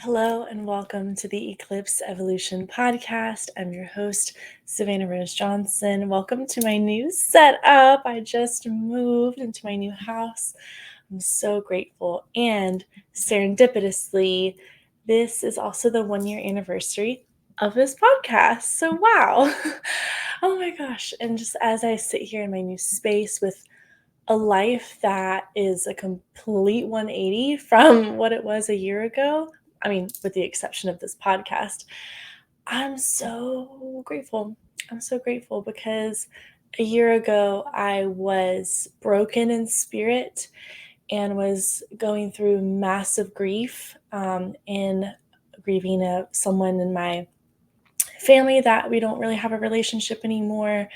Hello and welcome to the Eclipse Evolution podcast. I'm your host, Savannah Rose Johnson. Welcome to my new setup. I just moved into my new house. I'm so grateful. And serendipitously, this is also the 1 year anniversary of this podcast. So, wow. Oh my gosh. And just as I sit here in my new space with a life that is a complete 180 from what it was a year ago. I mean, with the exception of this podcast, I'm so grateful. I'm so grateful because a year ago I was broken in spirit and was going through massive grief in grieving someone in my family that we don't really have a relationship anymore,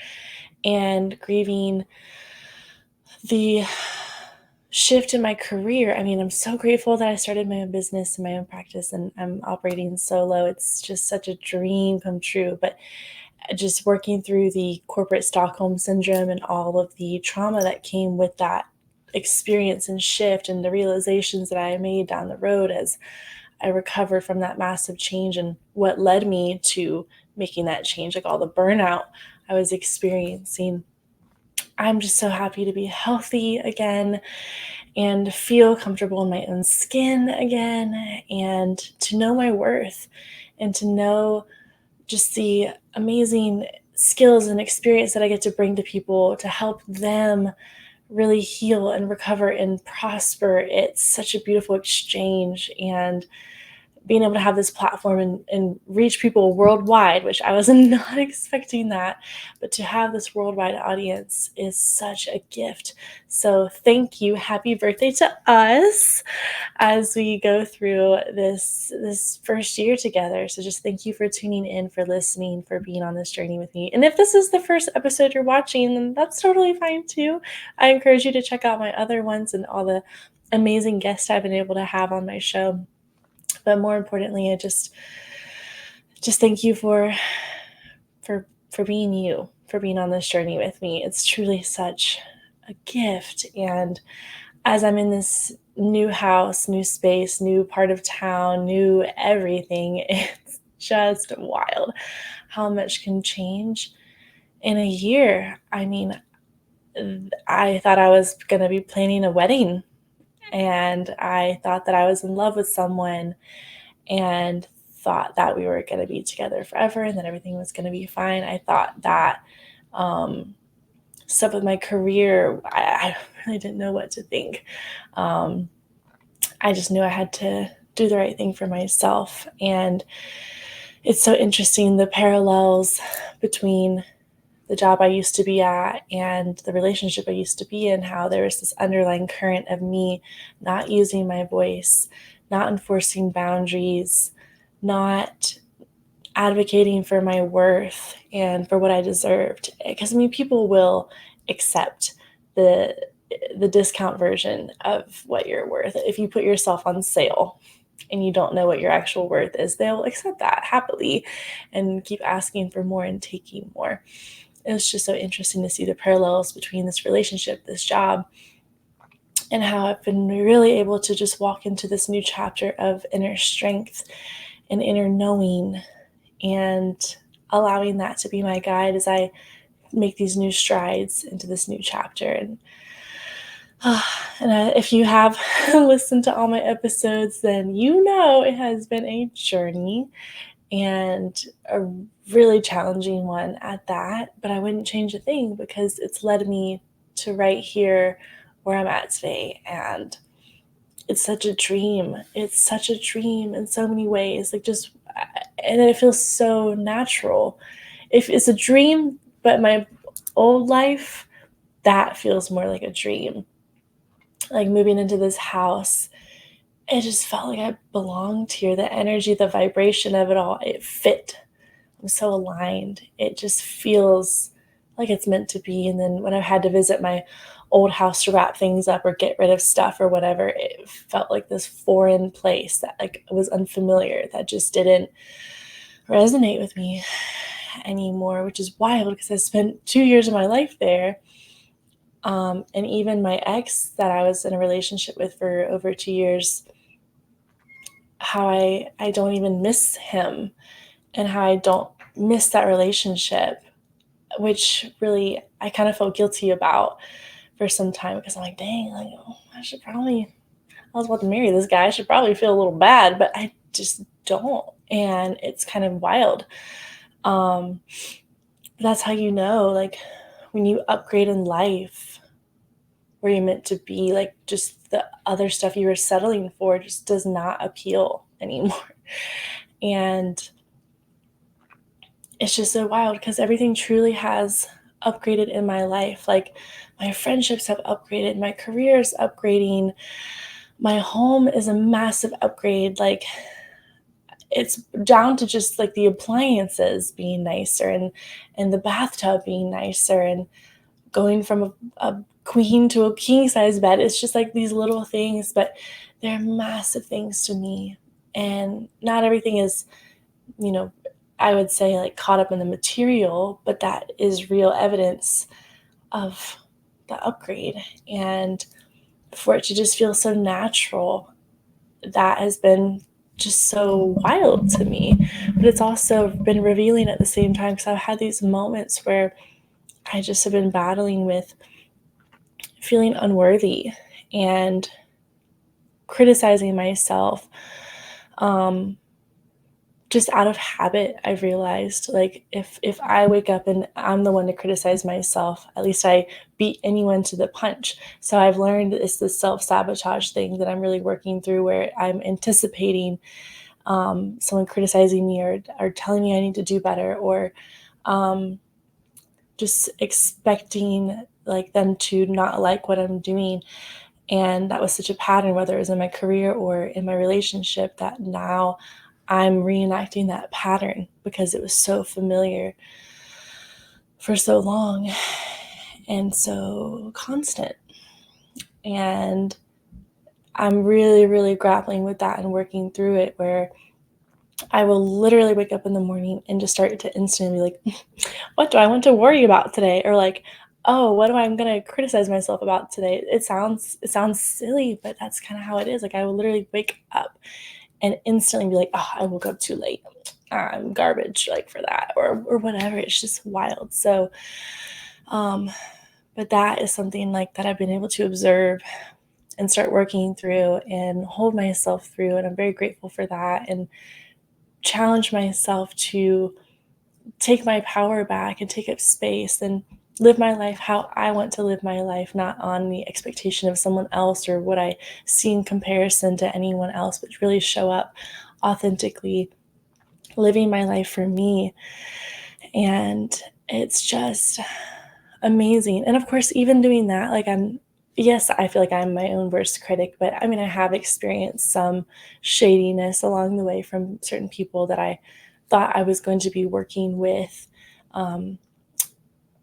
and grieving the shift in my career. I mean, I'm so grateful that I started my own business and my own practice and I'm operating solo. It's just such a dream come true. But just working through the corporate Stockholm syndrome and all of the trauma that came with that experience and shift, and the realizations that I made down the road as I recovered from that massive change, and what led me to making that change, like all the burnout I was experiencing. I'm just so happy to be healthy again and feel comfortable in my own skin again, and to know my worth and to know just the amazing skills and experience that I get to bring to people to help them really heal and recover and prosper. It's such a beautiful exchange, and being able to have this platform and reach people worldwide, which I was not expecting that, but to have this worldwide audience is such a gift. So thank you. Happy birthday to us as we go through this first year together. So just thank you for tuning in, for listening, for being on this journey with me. And if this is the first episode you're watching, then that's totally fine too. I encourage you to check out my other ones and all the amazing guests I've been able to have on my show. But more importantly, I just thank you for being you, for being on this journey with me. It's truly such a gift. And as I'm in this new house, new space, new part of town, new everything, it's just wild how much can change in a year. I mean, I thought I was going to be planning a wedding, and I thought that I was in love with someone, and thought that we were going to be together forever and that everything was going to be fine. I thought that stuff with my career, I really didn't know what to think. I just knew I had to do the right thing for myself. And it's so interesting, the parallels between the job I used to be at and the relationship I used to be in, how there was this underlying current of me not using my voice, not enforcing boundaries, not advocating for my worth and for what I deserved. Because I mean, people will accept the discount version of what you're worth. If you put yourself on sale and you don't know what your actual worth is, they'll accept that happily and keep asking for more and taking more. It's just so interesting to see the parallels between this relationship, this job, and how I've been really able to just walk into this new chapter of inner strength and inner knowing, and allowing that to be my guide as I make these new strides into this new chapter. And if you have listened to all my episodes, then you know it has been a journey, and a really challenging one at that, but I wouldn't change a thing because it's led me to right here where I'm at today. And it's such a dream. It's such a dream in so many ways. And it feels so natural. If it's a dream, but my old life, that feels more like a dream. Like moving into this house, it just felt like I belonged here. The energy, the vibration of it all, it fit. I'm so aligned. It just feels like it's meant to be. And then when I've had to visit my old house to wrap things up or get rid of stuff or whatever, it felt like this foreign place that like was unfamiliar, that just didn't resonate with me anymore, which is wild because I spent 2 years of my life there. And even my ex that I was in a relationship with for over 2 years, how I don't even miss him and how I don't miss that relationship, which really I kind of felt guilty about for some time because I'm like, dang, like, oh, I was about to marry this guy. I should probably feel a little bad, but I just don't. And it's kind of wild. Um, that's how you know, like, when you upgrade in life where you're meant to be, like, just the other stuff you were settling for just does not appeal anymore. And it's just so wild because everything truly has upgraded in my life. Like, my friendships have upgraded, my career is upgrading, my home is a massive upgrade. Like, it's down to just like the appliances being nicer and the bathtub being nicer and going from a queen to a king size bed. It's just like these little things, but they're massive things to me. And not everything is, you know, I would say like caught up in the material, but that is real evidence of the upgrade. And for it to just feel so natural, that has been just so wild to me. But it's also been revealing at the same time because I've had these moments where I just have been battling with feeling unworthy and criticizing myself. Just out of habit, I've realized, like, if I wake up and I'm the one to criticize myself, at least I beat anyone to the punch. So I've learned it's this self-sabotage thing that I'm really working through, where I'm anticipating someone criticizing me or telling me I need to do better, or um, just expecting like them to not like what I'm doing. And that was such a pattern, whether it was in my career or in my relationship, that now I'm reenacting that pattern because it was so familiar for so long and so constant. And I'm really, really grappling with that and working through it, where I will literally wake up in the morning and just start to instantly be like, what do I want to worry about today? Or like, oh, what am I going to criticize myself about today? It sounds silly, but that's kind of how it is. Like, I will literally wake up and instantly be like, oh, I woke up too late. I'm garbage, like, for that, or whatever. It's just wild. So, um, but that is something like that I've been able to observe and start working through and hold myself through. And I'm very grateful for that, and challenge myself to take my power back and take up space and live my life how I want to live my life, not on the expectation of someone else or what I see in comparison to anyone else, but really show up authentically, living my life for me. And it's just amazing. And of course, even doing that, like, yes, I feel like I'm my own worst critic, but I mean, I have experienced some shadiness along the way from certain people that I thought I was going to be working with. Um,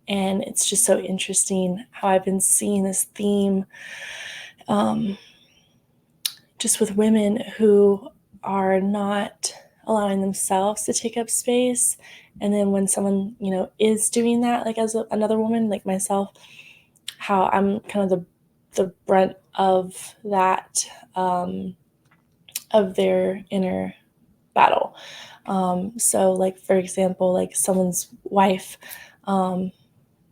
and it's just so interesting how I've been seeing this theme, um, just with women who are not allowing themselves to take up space. And then when someone, is doing that, like as another woman like myself, how I'm kind of the brunt of that, of their inner battle. So like, for example, like someone's wife,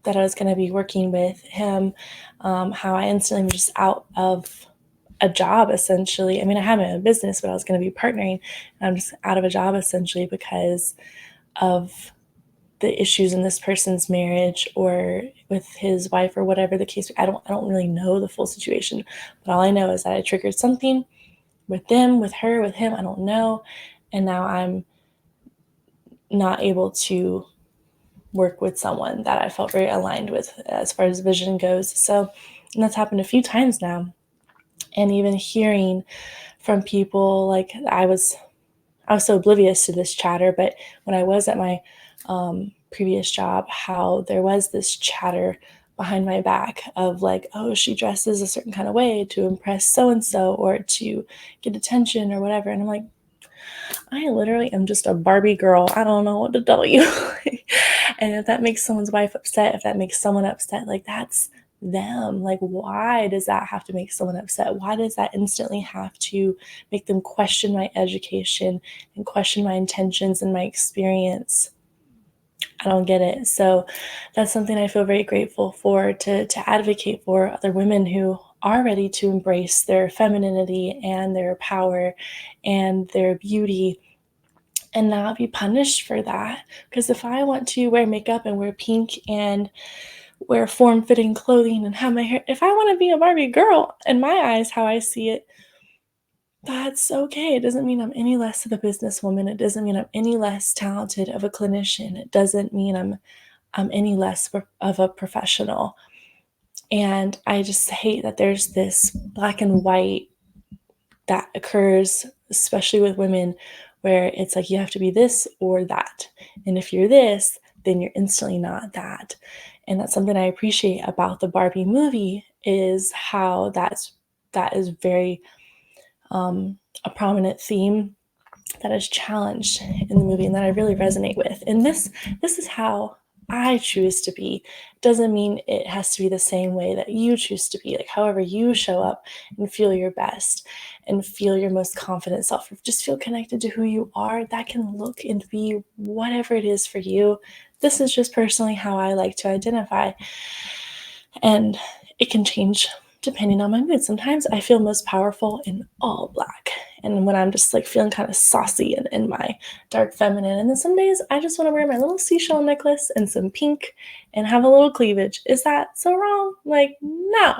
that I was going to be working with him, how I instantly was just out of a job essentially. I mean, I had my own business, but I was going to be partnering, and I'm just out of a job essentially because of the issues in this person's marriage or with his wife or whatever the case. I don't really know the full situation, but all I know is that I triggered something with them, with her, with him. I don't know. And now I'm not able to work with someone that I felt very aligned with as far as vision goes. So, and that's happened a few times now. And even hearing from people, like, I was so oblivious to this chatter, but when I was at my previous job, how there was this chatter behind my back of like, oh, she dresses a certain kind of way to impress so and so or to get attention or whatever. And I'm like, I literally am just a Barbie girl. I don't know what to tell you. And if that makes someone's wife upset, if that makes someone upset, like, that's them. Like, why does that have to make someone upset? Why does that instantly have to make them question my education and question my intentions and my experience? I don't get it. So that's something I feel very grateful for, to advocate for other women who are ready to embrace their femininity and their power and their beauty and not be punished for that. Because if I want to wear makeup and wear pink and wear form-fitting clothing and have my hair, if I want to be a Barbie girl, in my eyes, how I see it, that's okay. It doesn't mean I'm any less of a businesswoman. It doesn't mean I'm any less talented of a clinician. It doesn't mean I'm any less of a professional. And I just hate that there's this black and white that occurs, especially with women, where it's like you have to be this or that. And if you're this, then you're instantly not that. And that's something I appreciate about the Barbie movie, is how that is very a prominent theme that is challenged in the movie and that I really resonate with. And this is how I choose to be. Doesn't mean it has to be the same way that you choose to be. Like, however you show up and feel your best and feel your most confident self, just feel connected to who you are, that can look and be whatever it is for you. This is just personally how I like to identify. And it can change depending on my mood. Sometimes I feel most powerful in all black. And when I'm just like feeling kind of saucy and in my dark feminine. And then some days I just want to wear my little seashell necklace and some pink and have a little cleavage. Is that so wrong? Like, no.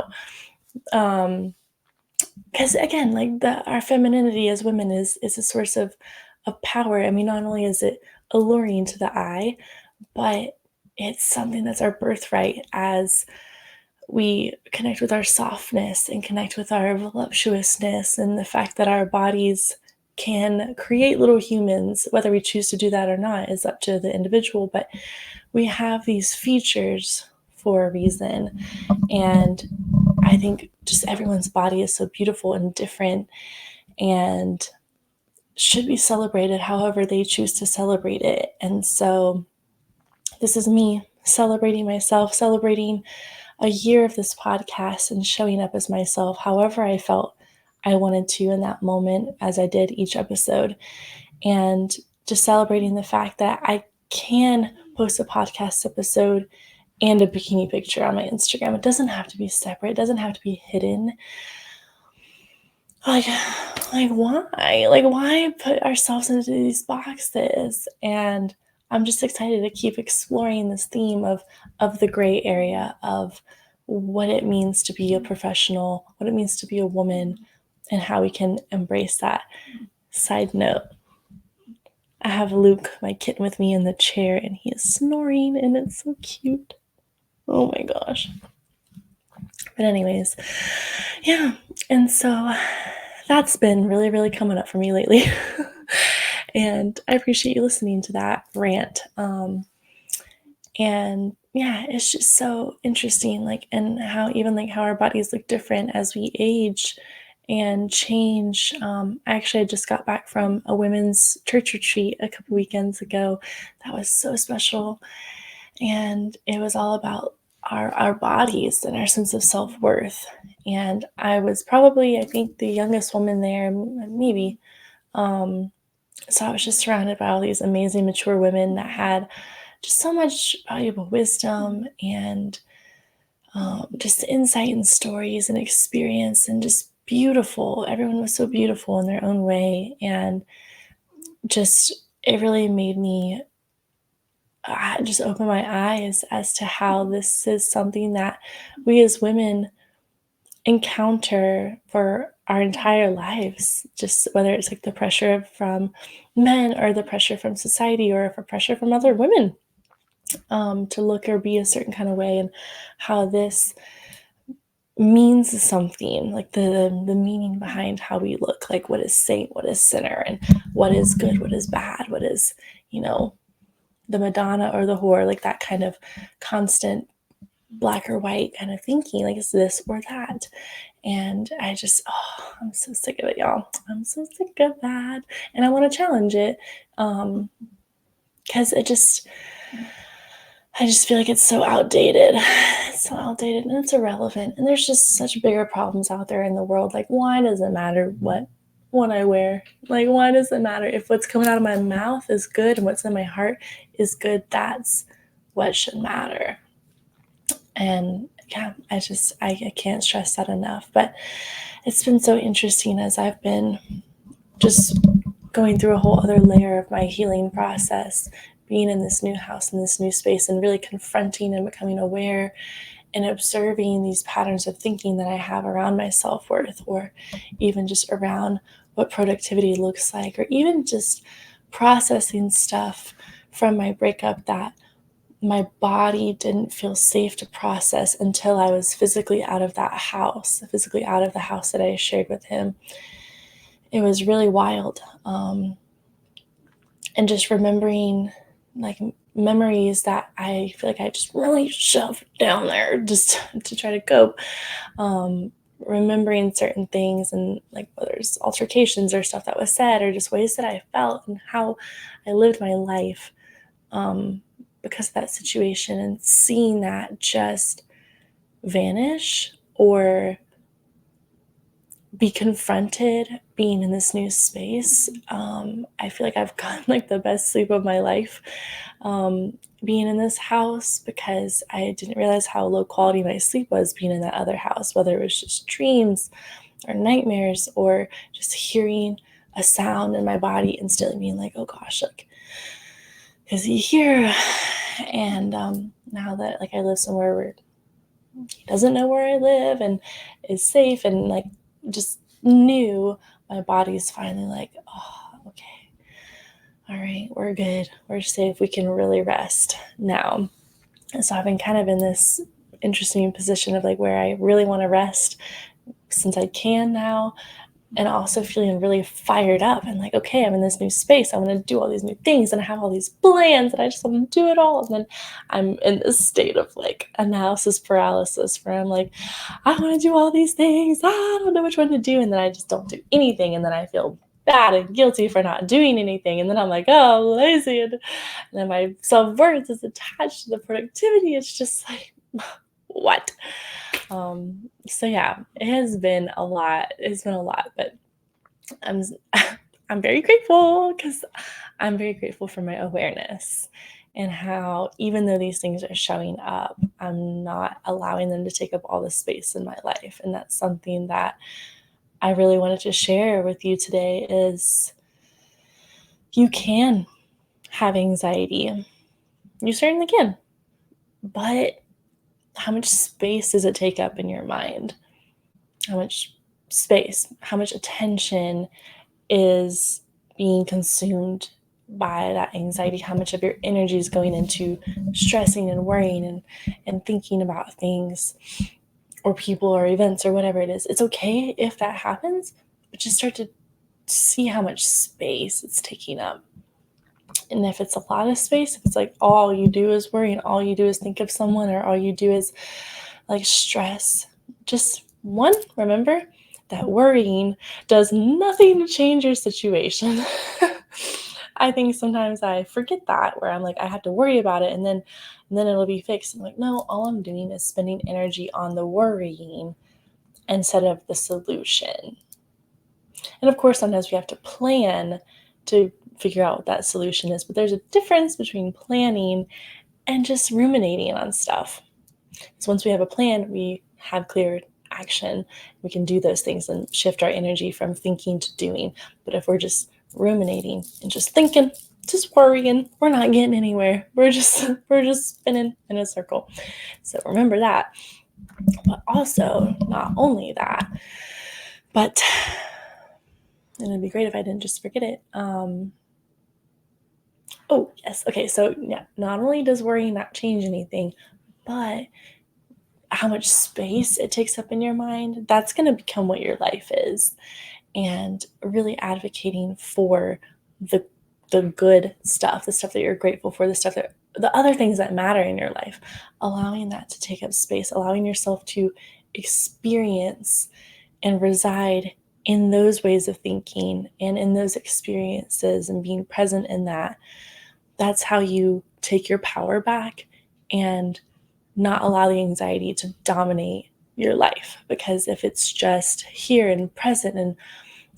Because again, like our femininity as women is a source of power. I mean, not only is it alluring to the eye, but it's something that's our birthright as we connect with our softness and connect with our voluptuousness and the fact that our bodies can create little humans. Whether we choose to do that or not is up to the individual, but we have these features for a reason. And I think just everyone's body is so beautiful and different and should be celebrated however they choose to celebrate it. And so this is me celebrating myself, celebrating a year of this podcast and showing up as myself however I felt I wanted to in that moment, as I did each episode. And just celebrating the fact that I can post a podcast episode and a bikini picture on my Instagram. It doesn't have to be separate. It doesn't have to be hidden. Like why? Like, why put ourselves into these boxes? And I'm just excited to keep exploring this theme of the gray area of what it means to be a professional, what it means to be a woman, and how we can embrace that. Side note, I have Luke, my kitten, with me in the chair, and he is snoring, and it's so cute. Oh my gosh. But anyways, yeah. And so that's been really, really coming up for me lately. And I appreciate you listening to that rant. And yeah, it's just so interesting, like, and how even like how our bodies look different as we age and change. I actually just got back from a women's church retreat a couple weekends ago. That was so special. And it was all about our bodies and our sense of self-worth. And I was probably, I think, the youngest woman there, maybe. So I was just surrounded by all these amazing, mature women that had just so much valuable wisdom and just insight and stories and experience, and just beautiful. Everyone was so beautiful in their own way. And just, it really made me just open my eyes as to how this is something that we as women encounter for our entire lives, just whether it's like the pressure from men or the pressure from society or for pressure from other women to look or be a certain kind of way, and how this means something, like the meaning behind how we look, like what is saint, what is sinner, and what is good, what is bad, what is, the Madonna or the whore, like that kind of constant black or white kind of thinking, like, is this or that? And I just, I'm so sick of it, y'all. I'm so sick of that. And I want to challenge it because it just, I just feel like it's so outdated. It's so outdated and it's irrelevant. And there's just such bigger problems out there in the world. Like, why does it matter what I wear? Like, why does it matter if what's coming out of my mouth is good and what's in my heart is good? That's what should matter. And yeah, I can't stress that enough. But it's been so interesting as I've been just going through a whole other layer of my healing process, being in this new house, in this new space, and really confronting and becoming aware and observing these patterns of thinking that I have around my self-worth, or even just around what productivity looks like, or even just processing stuff from my breakup that my body didn't feel safe to process until I was physically out of that house, physically out of the house that I shared with him. It was really wild. And just remembering like memories that I feel like I just really shoved down there just to try to cope. Remembering certain things, and like whether it's altercations or stuff that was said, or just ways that I felt and how I lived my life because of that situation, and seeing that just vanish or be confronted being in this new space. I feel like I've gotten like the best sleep of my life being in this house, because I didn't realize how low quality my sleep was being in that other house, whether it was just dreams or nightmares or just hearing a sound in my body instantly being like, oh gosh, like, is he here? And now that like I live somewhere where he doesn't know where I live and is safe and like just knew, my body's finally like, oh, okay, all right, we're good, we're safe, we can really rest now. And so I've been kind of in this interesting position of like where I really want to rest since I can now, and also feeling really fired up and like, okay, I'm in this new space, I want to do all these new things and I have all these plans and I just want to do it all. And then I'm in this state of like analysis paralysis where I'm like, I want to do all these things, I don't know which one to do, and then I just don't do anything, and then I feel bad and guilty for not doing anything, and then I'm like, oh, lazy, and then my self-worth is attached to the productivity. It's just like, what? So yeah, it has been a lot. It's been a lot, but I'm I'm very grateful, because I'm very grateful for my awareness and how even though these things are showing up, I'm not allowing them to take up all the space in my life. And that's something that I really wanted to share with you today is you can have anxiety. You certainly can. But how much space does it take up in your mind? How much space, how much attention is being consumed by that anxiety? How much of your energy is going into stressing and worrying and thinking about things or people or events or whatever it is? It's okay if that happens, but just start to see how much space it's taking up. And if it's a lot of space, if it's like all you do is worry and all you do is think of someone, or all you do is like stress, just remember that worrying does nothing to change your situation. I think sometimes I forget that, where I'm like, I have to worry about it, and then it'll be fixed. I'm like, no, all I'm doing is spending energy on the worrying instead of the solution. And of course, sometimes we have to plan to figure out what that solution is, but there's a difference between planning and just ruminating on stuff. So once we have a plan, we have clear action. We can do those things and shift our energy from thinking to doing. But if we're just ruminating and just thinking, just worrying, we're not getting anywhere. We're just spinning in a circle. So remember that. But also, not only that, but and it'd be great if I didn't just forget it. Oh yes, okay. So yeah, not only does worrying not change anything, but how much space it takes up in your mind, that's going to become what your life is. And really advocating for the good stuff, the stuff that you're grateful for, the other things that matter in your life, allowing that to take up space, allowing yourself to experience and reside in those ways of thinking and in those experiences and being present in that. That's how you take your power back and not allow the anxiety to dominate your life. Because if it's just here and present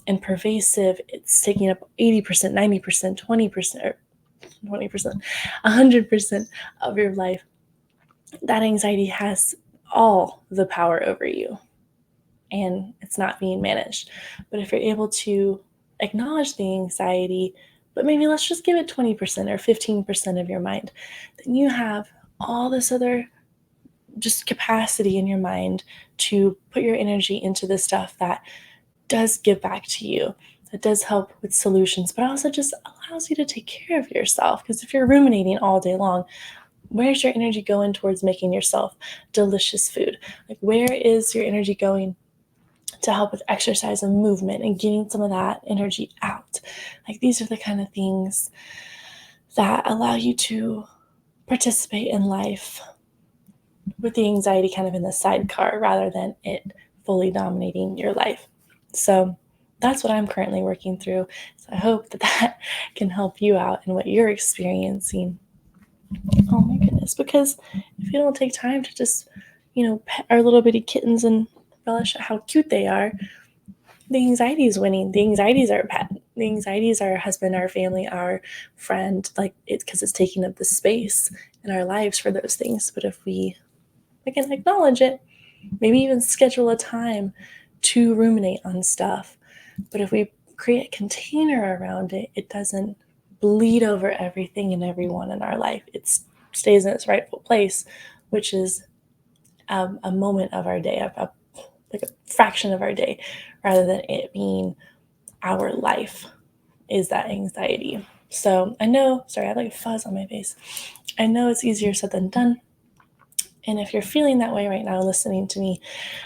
and pervasive, it's taking up 80%, 90%, 20%, or 20%, 100% of your life. That anxiety has all the power over you, and it's not being managed. But if you're able to acknowledge the anxiety, but maybe let's just give it 20% or 15% of your mind, then you have all this other just capacity in your mind to put your energy into the stuff that does give back to you, that does help with solutions, but also just allows you to take care of yourself. Because if you're ruminating all day long, where's your energy going towards making yourself delicious food? Like, where is your energy going to help with exercise and movement and getting some of that energy out? Like, these are the kind of things that allow you to participate in life with the anxiety kind of in the sidecar rather than it fully dominating your life. So that's what I'm currently working through. So I hope that can help you out in what you're experiencing. Oh my goodness, because if you don't take time to just, pet our little bitty kittens and relish how cute they are, the anxiety is winning. The anxiety is our pet. The anxiety is our husband, our family, our friend, because it's taking up the space in our lives for those things. But if we can acknowledge it, maybe even schedule a time to ruminate on stuff. But if we create a container around it, it doesn't bleed over everything and everyone in our life. It stays in its rightful place, which is a moment of our day, like a fraction of our day, rather than it being our life is that anxiety. So I know, sorry, I have like a fuzz on my face. I know it's easier said than done. And if you're feeling that way right now, listening to me,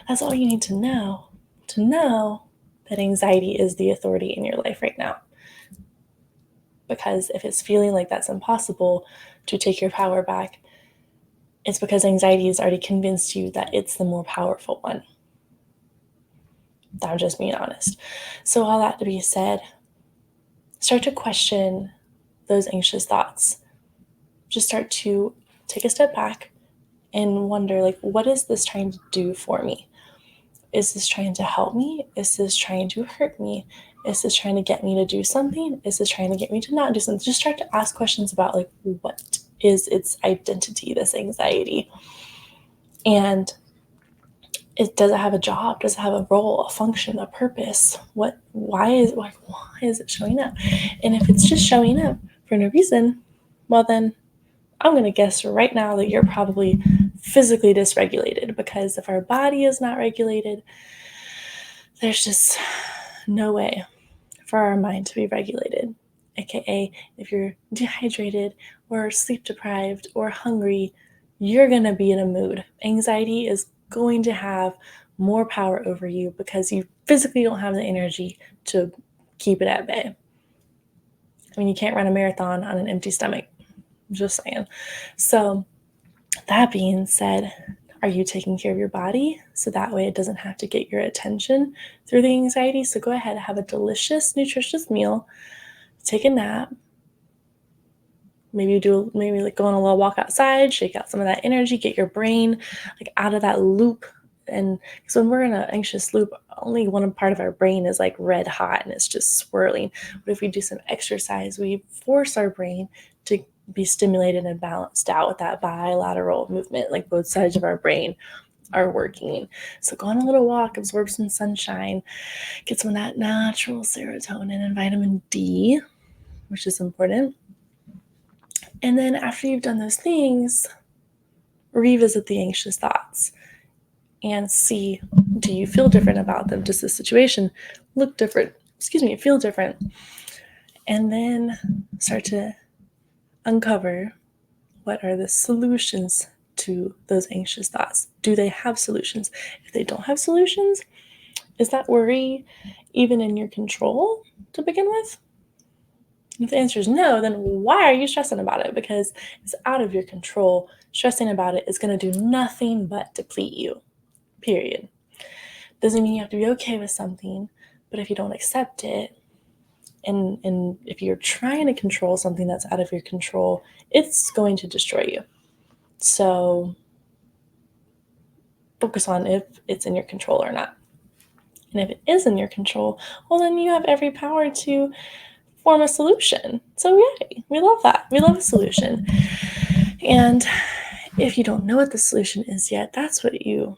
that's all you need to know that anxiety is the authority in your life right now. Because if it's feeling like that's impossible to take your power back, it's because anxiety has already convinced you that it's the more powerful one. I'm just being honest. So all that to be said, start to question those anxious thoughts. Just start to take a step back and wonder, like, what is this trying to do for me? Is this trying to help me? Is this trying to hurt me? Is this trying to get me to do something? Is this trying to get me to not do something? Just start to ask questions about, like, what is its identity, this anxiety? And does it have a job? Does it have a role, a function, a purpose? Why is it showing up? And if it's just showing up for no reason, well then I'm going to guess right now that you're probably physically dysregulated, because if our body is not regulated, there's just no way for our mind to be regulated. AKA, if you're dehydrated or sleep deprived or hungry, you're going to be in a mood. Anxiety is going to have more power over you because you physically don't have the energy to keep it at bay. I mean, you can't run a marathon on an empty stomach. Just saying. So that being said, are you taking care of your body so that way it doesn't have to get your attention through the anxiety? So go ahead, have a delicious, nutritious meal, take a nap, maybe go on a little walk outside, shake out some of that energy, get your brain like out of that loop. And because when we're in an anxious loop, only one part of our brain is like red hot and it's just swirling. But if we do some exercise, we force our brain to be stimulated and balanced out with that bilateral movement, like both sides of our brain are working. So go on a little walk, absorb some sunshine, get some of that natural serotonin and vitamin D, which is important. And then after you've done those things, revisit the anxious thoughts and see, do you feel different about them? Does the situation look different? Feel different? And then start to uncover what are the solutions to those anxious thoughts. Do they have solutions? If they don't have solutions, is that worry even in your control to begin with? If the answer is no, then why are you stressing about it? Because it's out of your control. Stressing about it is going to do nothing but deplete you, period. Doesn't mean you have to be okay with something, but if you don't accept it, and if you're trying to control something that's out of your control, it's going to destroy you. So focus on if it's in your control or not. And if it is in your control, well, then you have every power to form a solution. So yay, we love that. We love a solution. And if you don't know what the solution is yet, that's what you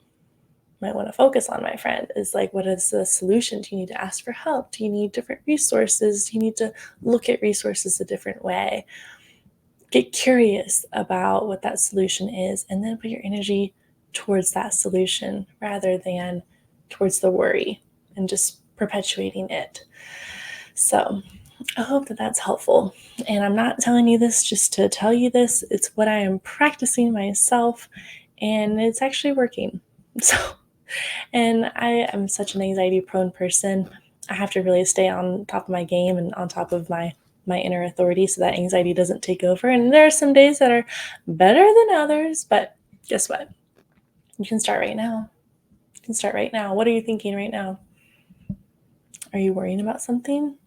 might want to focus on, my friend, is like, what is the solution? Do you need to ask for help? Do you need different resources? Do you need to look at resources a different way? Get curious about what that solution is, and then put your energy towards that solution rather than towards the worry and just perpetuating it. So I hope that that's helpful. And I'm not telling you this just to tell you this. It's what I am practicing myself, and it's actually working. So, and I am such an anxiety prone person. I have to really stay on top of my game and on top of my inner authority so that anxiety doesn't take over. And there are some days that are better than others, but guess what? You can start right now. You can start right now. What are you thinking right now? Are you worrying about something?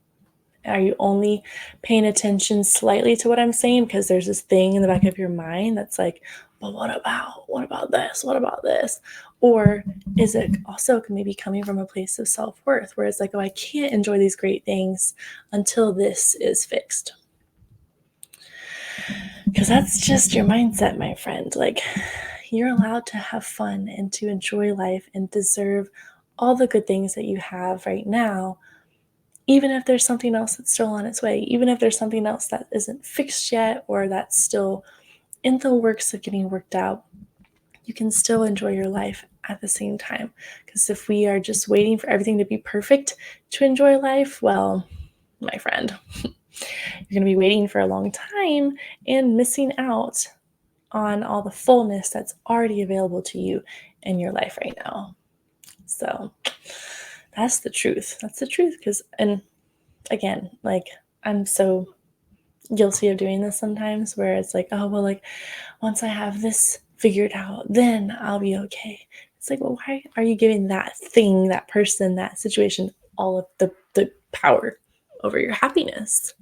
Are you only paying attention slightly to what I'm saying because there's this thing in the back of your mind that's like, but what about this? What about this? Or is it also maybe coming from a place of self-worth where it's like, oh, I can't enjoy these great things until this is fixed? Because that's just your mindset, my friend. Like, you're allowed to have fun and to enjoy life and deserve all the good things that you have right now, even if there's something else that's still on its way, even if there's something else that isn't fixed yet or that's still in the works of getting worked out, you can still enjoy your life at the same time. Because if we are just waiting for everything to be perfect to enjoy life, well, my friend, you're going to be waiting for a long time and missing out on all the fullness that's already available to you in your life right now. So that's the truth. That's the truth. And again, like, I'm so guilty of doing this sometimes where it's like, oh, well, like, once I have this figured out, then I'll be okay. It's like, well, why are you giving that thing, that person, that situation, all of the power over your happipiness?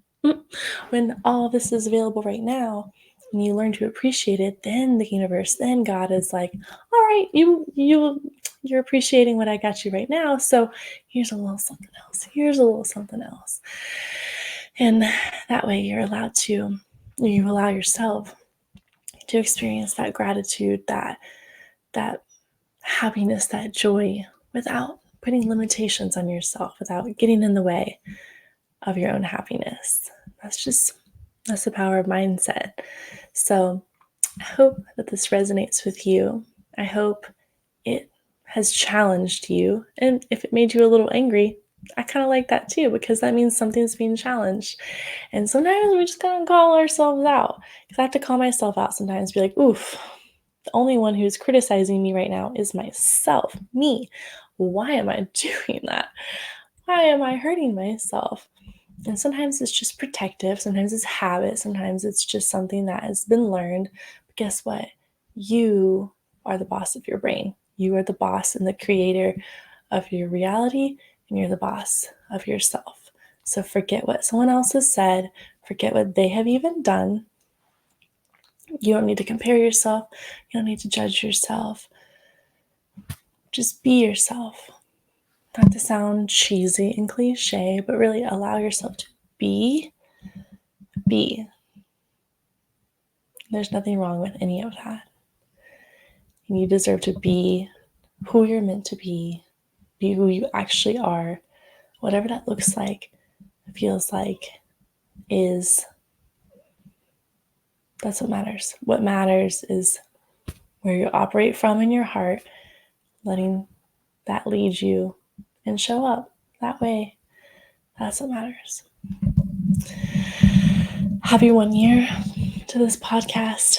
When all of this is available right now and you learn to appreciate it, then the universe, then God is like, all right, you're appreciating what I got you right now, so here's a little something else. Here's a little something else. And that way you allow yourself to experience that gratitude, that happiness, that joy, without putting limitations on yourself, without getting in the way of your own happiness. That's the power of mindset. So I hope that this resonates with you. I hope it has challenged you. And if it made you a little angry, I kind of like that too, because that means something's being challenged. And sometimes we just gotta call ourselves out. Because I have to call myself out sometimes, be like, oof, the only one who's criticizing me right now is myself, me. Why am I doing that? Why am I hurting myself? And sometimes it's just protective. Sometimes it's habit. Sometimes it's just something that has been learned. But guess what? You are the boss of your brain. You are the boss and the creator of your reality, and you're the boss of yourself. So forget what someone else has said. Forget what they have even done. You don't need to compare yourself. You don't need to judge yourself. Just be yourself. Not to sound cheesy and cliche, but really allow yourself to be. There's nothing wrong with any of that. And you deserve to be who you're meant to be who you actually are, whatever that looks like, feels like, is. That's what matters. What matters is where you operate from in your heart, letting that lead you and show up that way. That's what matters. Happy 1 year to this podcast.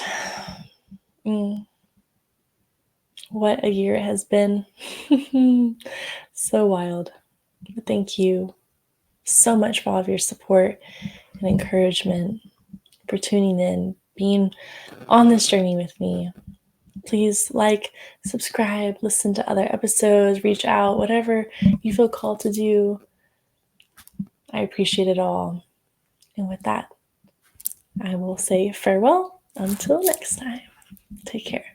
What a year it has been. So wild. But thank you so much for all of your support and encouragement, for tuning in, being on this journey with me. Please like, subscribe, listen to other episodes, reach out, whatever you feel called to do. I appreciate it all. And with that, I will say farewell until next time. Take care.